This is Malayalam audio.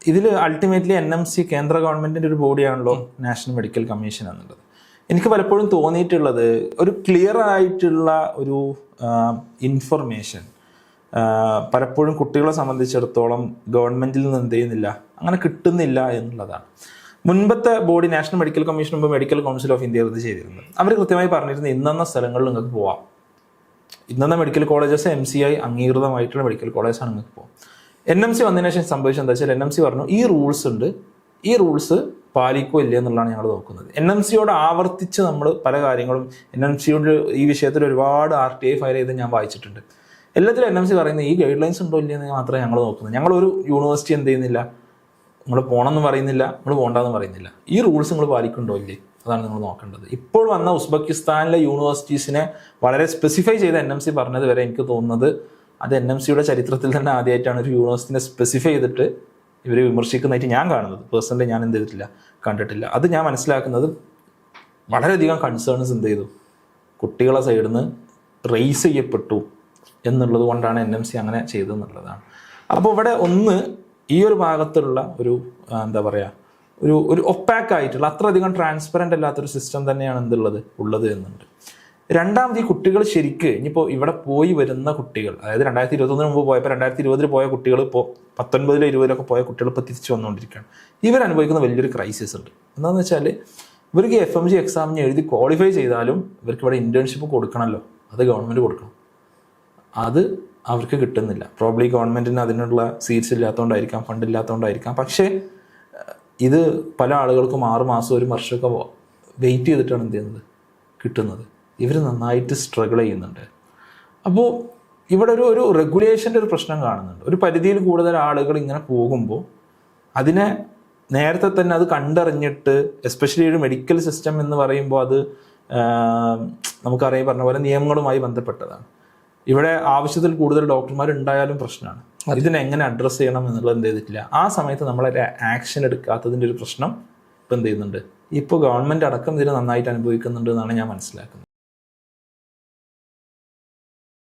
ഇതിൽ അൾട്ടിമേറ്റ്ലി NMC കേന്ദ്ര ഗവൺമെൻറ്റിൻ്റെ ഒരു ബോഡിയാണല്ലോ നാഷണൽ മെഡിക്കൽ കമ്മീഷൻ എന്നുള്ളത്. എനിക്ക് പലപ്പോഴും തോന്നിയിട്ടുള്ളത് ഒരു ക്ലിയർ ആയിട്ടുള്ള ഒരു ഇൻഫർമേഷൻ പലപ്പോഴും കുട്ടികളെ സംബന്ധിച്ചിടത്തോളം ഗവൺമെൻറ്റിൽ നിന്ന് എന്ത് ചെയ്യുന്നില്ല, അങ്ങനെ കിട്ടുന്നില്ല എന്നുള്ളതാണ്. മുൻപത്തെ ബോഡി നാഷണൽ മെഡിക്കൽ കമ്മീഷൻ മുമ്പ് മെഡിക്കൽ കൗൺസിൽ ഓഫ് ഇന്ത്യ ഇത് ചെയ്തിരുന്നത്. അവർ കൃത്യമായി പറഞ്ഞിരുന്നത് ഇന്ന സ്ഥലങ്ങളിൽ നിങ്ങൾക്ക് പോവാം, ഇന്ന മെഡിക്കൽ കോളേജസ് MCI അംഗീകൃതമായിട്ടുള്ള മെഡിക്കൽ കോളേജാണ് നിങ്ങൾക്ക് പോകാം. NMC വന്നതിന് ശേഷം സംഭവിച്ചത് എന്താ വെച്ചാൽ NMC പറഞ്ഞു ഈ റൂൾസ് ഉണ്ട്, ഈ റൂൾസ് പാലിക്കോ ഇല്ല എന്നുള്ളതാണ് ഞങ്ങൾ നോക്കുന്നത്. NMCയോട് ആവർത്തിച്ച് നമ്മൾ പല കാര്യങ്ങളും NMCയോട് ഈ വിഷയത്തിൽ ഒരുപാട് RTI ഫയൽ ചെയ്ത് ഞാൻ വായിച്ചിട്ടുണ്ട്. എല്ലാത്തിലും NMC പറയുന്നത് ഈ ഗൈഡ് ലൈൻസ് ഉണ്ടോ ഇല്ലയെന്ന് മാത്രമേ ഞങ്ങൾ നോക്കുന്നത്. ഞങ്ങളൊരു യൂണിവേഴ്സിറ്റി എന്ത് ചെയ്യുന്നില്ല, നിങ്ങൾ പോകണമെന്ന് പറയുന്നില്ല, നിങ്ങൾ പോകണ്ടെന്ന് പറയുന്നില്ല, ഈ റൂൾസ് നിങ്ങൾ പാലിക്കുന്നുണ്ടോ ഇല്ലേ അതാണ് നിങ്ങൾ നോക്കേണ്ടത്. ഇപ്പോൾ വന്ന ഉസ്ബെക്കിസ്ഥാനിലെ യൂണിവേഴ്സിറ്റീസിനെ വളരെ സ്പെസിഫൈ ചെയ്ത് NMC പറഞ്ഞത് വരെ എനിക്ക് തോന്നുന്നത് അത് NMCയുടെ ചരിത്രത്തിൽ തന്നെ ആദ്യമായിട്ടാണ് ഒരു യൂണിവേഴ്സിറ്റിനെ സ്പെസിഫൈ ചെയ്തിട്ട് ഇവർ വിമർശിക്കുന്നതായിട്ട് ഞാൻ കാണുന്നത്. പേഴ്സണലി ഞാൻ എന്ത് ചെയ്തിട്ടില്ല, കണ്ടിട്ടില്ല. അത് ഞാൻ മനസ്സിലാക്കുന്നത് വളരെയധികം കൺസേൺസ് എന്ത് ചെയ്തു, കുട്ടികളെ സൈഡിൽ നിന്ന് റേസ് ചെയ്യപ്പെട്ടു എന്നുള്ളത് കൊണ്ടാണ് NMC അങ്ങനെ ചെയ്തതെന്നുള്ളതാണ്. അപ്പോൾ ഇവിടെ ഒന്ന് ഈ ഒരു ഭാഗത്തുള്ള ഒരു എന്താ പറയുക, ഒരു ഒപ്പാക്ക് ആയിട്ടുള്ള അത്രയധികം ട്രാൻസ്പെറൻ്റ് അല്ലാത്തൊരു സിസ്റ്റം തന്നെയാണ് ഉള്ളത് എന്നുണ്ട്. രണ്ടാമത് ഈ കുട്ടികൾ ശരിക്ക് ഇനിയിപ്പോൾ ഇവിടെ പോയി വരുന്ന കുട്ടികൾ, അതായത് 2021 മുമ്പ് പോയപ്പോൾ 2020 പോയ കുട്ടികൾ ഇപ്പോൾ 19 20 പോയ കുട്ടികൾ ഇപ്പോൾ തിരിച്ചു വന്നുകൊണ്ടിരിക്കുകയാണ്. ഇവരനുഭവിക്കുന്ന വലിയൊരു ക്രൈസിസ് ഉണ്ട്. എന്താണെന്ന് വെച്ചാൽ ഇവർക്ക് FMG എക്സാമിന് എഴുതി ക്വാളിഫൈ ചെയ്താലും ഇവർക്ക് ഇവിടെ ഇൻറ്റേൺഷിപ്പ് കൊടുക്കണമല്ലോ, അത് ഗവൺമെൻറ് കൊടുക്കണം. അത് അവർക്ക് കിട്ടുന്നില്ല. പ്രോബ്ലി ഗവൺമെൻറ്റിന് അതിനുള്ള സീറ്റ്സ് ഇല്ലാത്തതുകൊണ്ടായിരിക്കാം, ഫണ്ട് ഇല്ലാത്തതുകൊണ്ടായിരിക്കാം. പക്ഷേ ഇത് പല ആളുകൾക്കും 6 മാസം 1 വർഷമൊക്കെ വെയിറ്റ് ചെയ്തിട്ടാണ് എന്ത് ചെയ്യുന്നത്, കിട്ടുന്നത്. ഇവർ നന്നായിട്ട് സ്ട്രഗിൾ ചെയ്യുന്നുണ്ട്. അപ്പോൾ ഇവിടെ ഒരു റെഗുലേഷൻ്റെ ഒരു പ്രശ്നം കാണുന്നുണ്ട്. ഒരു പരിധിയിൽ കൂടുതൽ ആളുകൾ ഇങ്ങനെ പോകുമ്പോൾ അതിനെ നേരത്തെ തന്നെ അത് കണ്ടറിഞ്ഞിട്ട്, എസ്പെഷ്യലി ഒരു മെഡിക്കൽ സിസ്റ്റം എന്ന് പറയുമ്പോൾ അത് നമുക്കറിയാം പറഞ്ഞ പോലെ നിയമങ്ങളുമായി ബന്ധപ്പെട്ടതാണ്. ഇവിടെ ആവശ്യത്തിൽ കൂടുതൽ ഡോക്ടർമാർ ഉണ്ടായാലും പ്രശ്നമാണ്. ഇതിനെ എങ്ങനെ അഡ്രസ്സ് ചെയ്യണം എന്നുള്ളത് എന്ത് ചെയ്തിട്ടില്ല. ആ സമയത്ത് നമ്മളൊരു ആക്ഷൻ എടുക്കാത്തതിൻ്റെ ഒരു പ്രശ്നം ഇപ്പം എന്ത് ചെയ്യുന്നുണ്ട്, ഇപ്പോൾ ഗവൺമെൻറ് അടക്കം ഇതിന് നന്നായിട്ട് അനുഭവിക്കുന്നുണ്ട് എന്നാണ് ഞാൻ മനസ്സിലാക്കുന്നത്.